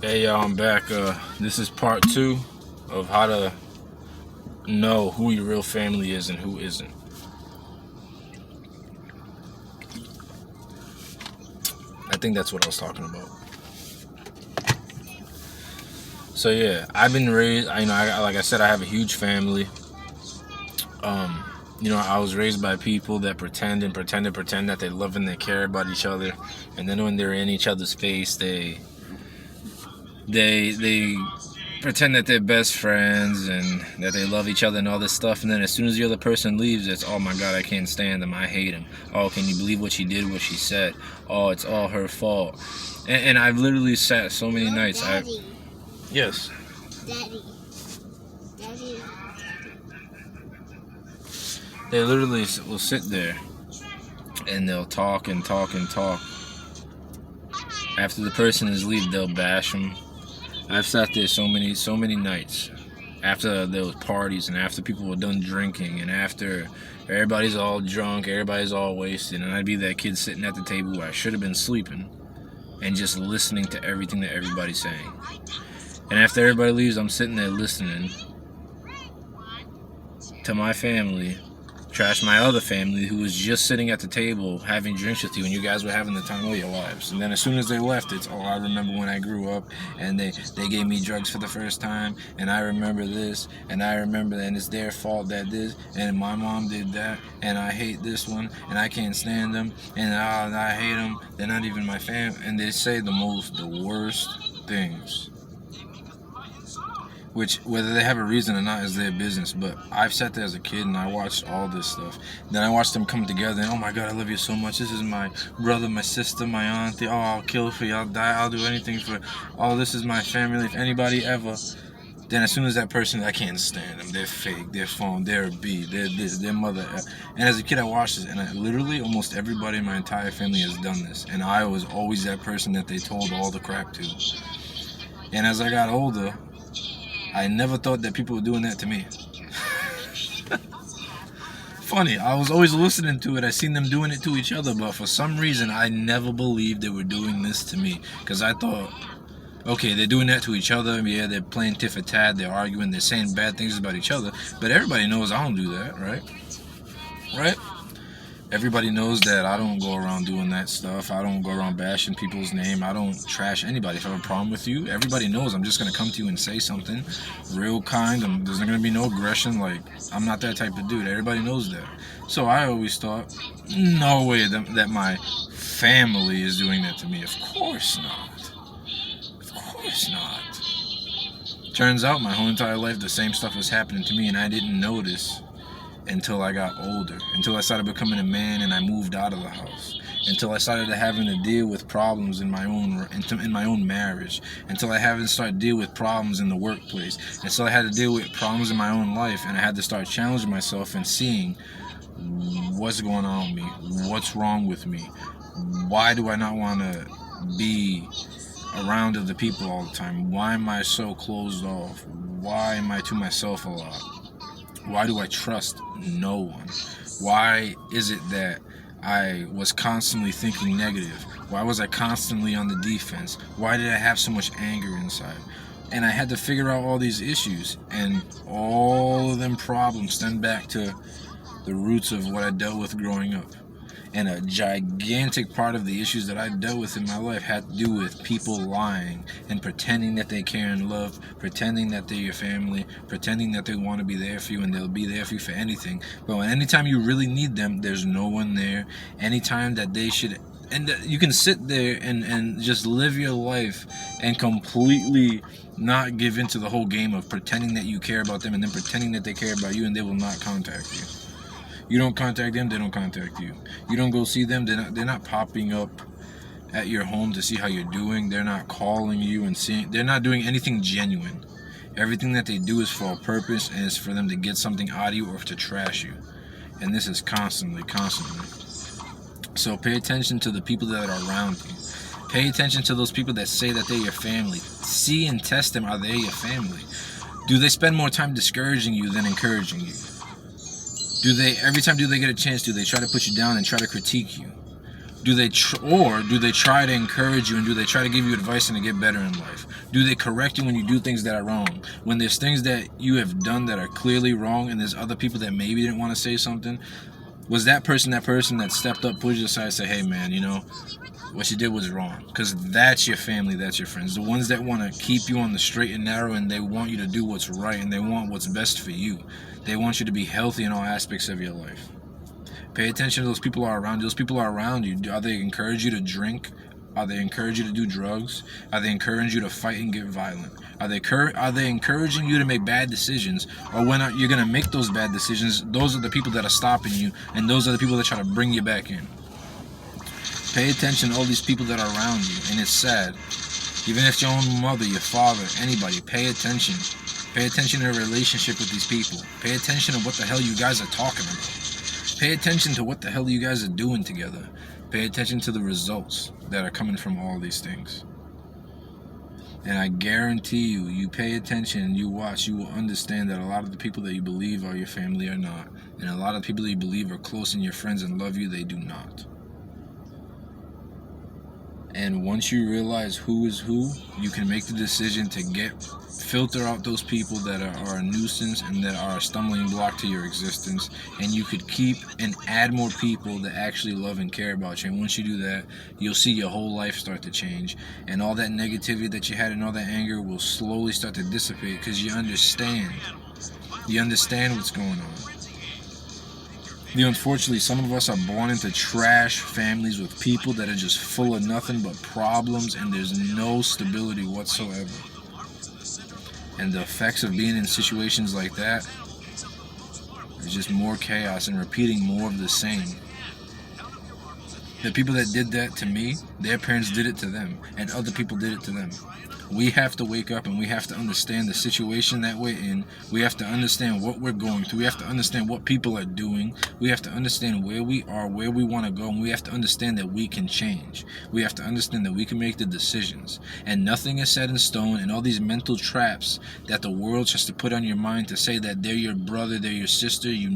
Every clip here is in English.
Hey y'all, I'm back. This is part two of how to know who your real family is and who isn't. I think that's what I was talking about. So yeah, I've been raised. Like I said, I have a huge family. Um, I was raised by people that pretend that they love and they care about each other, and then when they're in each other's face, they pretend that they're best friends and that they love each other and all this stuff, and then as soon as the other person leaves, it's, oh my god, I can't stand them, I hate him, oh, can you believe what she did, what she said, oh, it's all her fault. And I've literally sat so many nights. Yes. Daddy. Daddy. They literally will sit there and they'll talk and talk and talk. After the person is leave, they'll bash them. I've sat there so many nights after those parties and after people were done drinking and after everybody's all drunk, everybody's all wasted, and I'd be that kid sitting at the table where I should have been sleeping and just listening to everything that everybody's saying. And after everybody leaves, I'm sitting there listening to my family trash my other family who was just sitting at the table having drinks with you and you guys were having the time of your lives. And then as soon as they left, it's, oh, I remember when I grew up and they gave me drugs for the first time, and I remember this, and I remember that, and it's their fault that this, and my mom did that, and I hate this one, and I can't stand them, and I hate them, they're not even my fam. And they say the worst things, which, whether they have a reason or not, is their business. But I've sat there as a kid and I watched all this stuff. Then I watched them come together and, oh my god, I love you so much. This is my brother, my sister, my auntie. Oh, I'll kill for you. I'll die. I'll do anything for. Oh, this is my family. If anybody ever. Then as soon as that person, I can't stand them. They're fake. They're phone. They're a B. They're this. Their mother. And as a kid, I watched this, and literally almost everybody in my entire family has done this. And I was always that person that they told all the crap to. And as I got older, I never thought that people were doing that to me. Funny, I was always listening to it. I seen them doing it to each other, but for some reason, I never believed they were doing this to me. Because I thought, okay, they're doing that to each other. Yeah, they're playing tit for tat. They're arguing. They're saying bad things about each other. But everybody knows I don't do that, right? Right? Everybody knows that I don't go around doing that stuff. I don't go around bashing people's name. I don't trash anybody. If I have a problem with you, everybody knows I'm just going to come to you and say something real kind. There's not going to be no aggression. Like, I'm not that type of dude. Everybody knows that. So I always thought, no way that my family is doing that to me. Of course not. Of course not. Turns out my whole entire life the same stuff was happening to me and I didn't notice until I got older, until I started becoming a man and I moved out of the house, until I started having to deal with problems in my own marriage, until I had to start deal with problems in the workplace, and so I had to deal with problems in my own life, and I had to start challenging myself and seeing what's going on with me, what's wrong with me, why do I not want to be around other people all the time, why am I so closed off, why am I to myself a lot. Why do I trust no one? Why is it that I was constantly thinking negative? Why was I constantly on the defense? Why did I have so much anger inside? And I had to figure out all these issues, and all of them problems stem back to the roots of what I dealt with growing up. And a gigantic part of the issues that I dealt with in my life had to do with people lying and pretending that they care and love, pretending that they're your family, pretending that they want to be there for you and they'll be there for you for anything. But anytime you really need them, there's no one there. Anytime that they should, and you can sit there and just live your life and completely not give into the whole game of pretending that you care about them and then pretending that they care about you, and they will not contact you. You don't contact them, they don't contact you. You don't go see them, they're not popping up at your home to see how you're doing. They're not calling you and seeing. They're not doing anything genuine. Everything that they do is for a purpose, and it's for them to get something out of you or to trash you. And this is constantly. So pay attention to the people that are around you. Pay attention to those people that say that they're your family. See and test them, are they your family? Do they spend more time discouraging you than encouraging you? Every time do they get a chance, do they try to put you down and try to critique you? Do they try to encourage you, and do they try to give you advice and to get better in life? Do they correct you when you do things that are wrong? When there's things that you have done that are clearly wrong, and there's other people that maybe didn't want to say something, was that person that stepped up, pushed you aside, and said, hey man, you know, what you did was wrong? Because that's your family, that's your friends. The ones that want to keep you on the straight and narrow, and they want you to do what's right, and they want what's best for you. They want you to be healthy in all aspects of your life. Pay attention to those people who are around you. Those people are around you. Are they encourage you to drink? Are they encourage you to do drugs? Are they encourage you to fight and get violent? Are they encouraging you to make bad decisions? Or when you're going to make those bad decisions, those are the people that are stopping you, and those are the people that try to bring you back in. Pay attention to all these people that are around you, and it's sad. Even if your own mother, your father, anybody, pay attention. Pay attention to your relationship with these people. Pay attention to what the hell you guys are talking about. Pay attention to what the hell you guys are doing together. Pay attention to the results that are coming from all these things. And I guarantee you, you pay attention, you watch, you will understand that a lot of the people that you believe are your family are not. And a lot of people that you believe are close and your friends and love you, they do not. And once you realize who is who, you can make the decision to filter out those people that are a nuisance and that are a stumbling block to your existence. And you could keep and add more people that actually love and care about you. And once you do that, you'll see your whole life start to change. And all that negativity that you had and all that anger will slowly start to dissipate because you understand. You understand what's going on. Unfortunately, some of us are born into trash families with people that are just full of nothing but problems, and there's no stability whatsoever. And the effects of being in situations like that is just more chaos and repeating more of the same. The people that did that to me, their parents did it to them, and other people did it to them. We have to wake up and we have to understand the situation that we're in. We have to understand what we're going through. We have to understand what people are doing. We have to understand where we are, where we want to go, and we have to understand that we can change. We have to understand that we can make the decisions. And nothing is set in stone, and all these mental traps that the world tries to put on your mind to say that they're your brother, they're your sister, you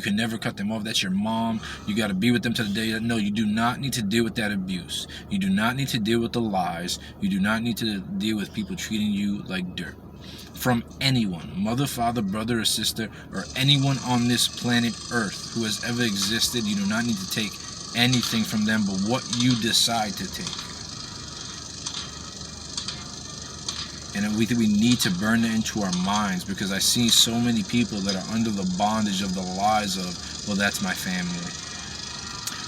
can never cut them off, that's your mom, you got to be with them to the day. No, you do not need to deal with that abuse. You do not need to deal with the lies. You do not need to deal with people treating you like dirt. From anyone, mother, father, brother, or sister, or anyone on this planet Earth who has ever existed, you do not need to take anything from them but what you decide to take. And we need to burn it into our minds, because I see so many people that are under the bondage of the lies of, well, that's my family.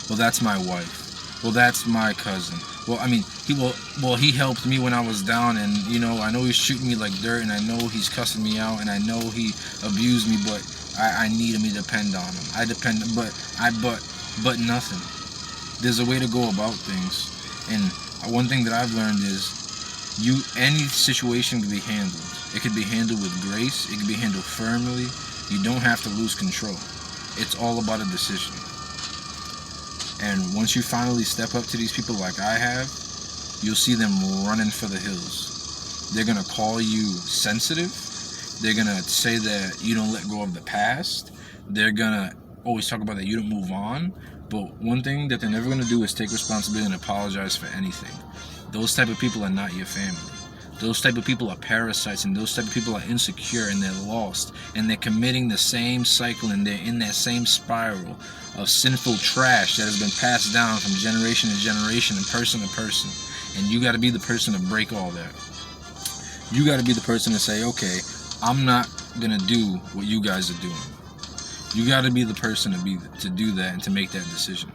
Well, that's my wife. Well, that's my cousin. Well, I mean, he helped me when I was down, and I know he's shooting me like dirt, and I know he's cussing me out, and I know he abused me, but I need him to depend on him. But nothing. There's a way to go about things, and one thing that I've learned is any situation can be handled. It can be handled with grace. It can be handled firmly. You don't have to lose control. It's all about a decision. And once you finally step up to these people like I have, you'll see them running for the hills. They're going to call you sensitive. They're going to say that you don't let go of the past. They're going to always talk about that you don't move on. But one thing that they're never going to do is take responsibility and apologize for anything. Those type of people are not your family. Those type of people are parasites, and those type of people are insecure, and they're lost, and they're committing the same cycle, and they're in that same spiral of sinful trash that has been passed down from generation to generation and person to person. And you got to be the person to break all that. You got to be the person to say, okay, I'm not going to do what you guys are doing. You got to be the person to do that and to make that decision.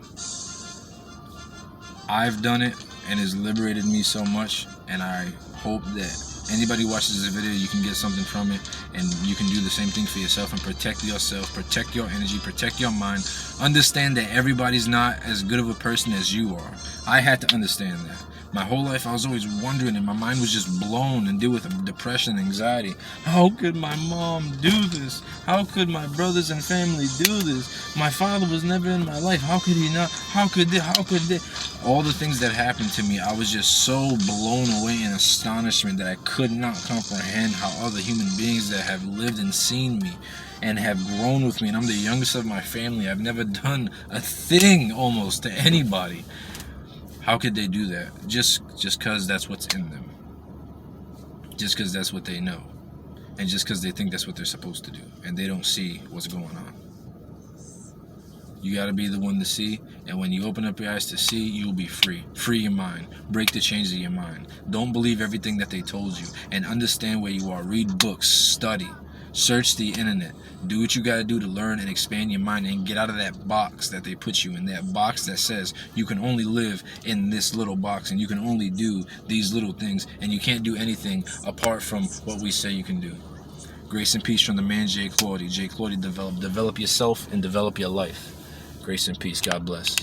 I've done it, and it's liberated me so much, and I hope that anybody who watches this video, you can get something from it, and you can do the same thing for yourself and protect yourself, protect your energy, protect your mind. Understand that everybody's not as good of a person as you are. I had to understand that. My whole life I was always wondering, and my mind was just blown and deal with depression and anxiety. How could my mom do this? How could my brothers and family do this? My father was never in my life. How could he not? How could they? How could they? All the things that happened to me, I was just so blown away in astonishment that I could not comprehend how other human beings that have lived and seen me and have grown with me, and I'm the youngest of my family. I've never done a thing almost to anybody. How could they do that? Just because that's what's in them. Just because that's what they know. And just because they think that's what they're supposed to do. And they don't see what's going on. You got to be the one to see. And when you open up your eyes to see, you'll be free. Free your mind. Break the chains of your mind. Don't believe everything that they told you. And understand where you are. Read books. Study. Search the internet. Do what you gotta do to learn and expand your mind and get out of that box that they put you in. That box that says you can only live in this little box and you can only do these little things and you can't do anything apart from what we say you can do. Grace and peace from the man Jay Claude. Jay Claude, develop yourself and develop your life. Grace and peace. God bless.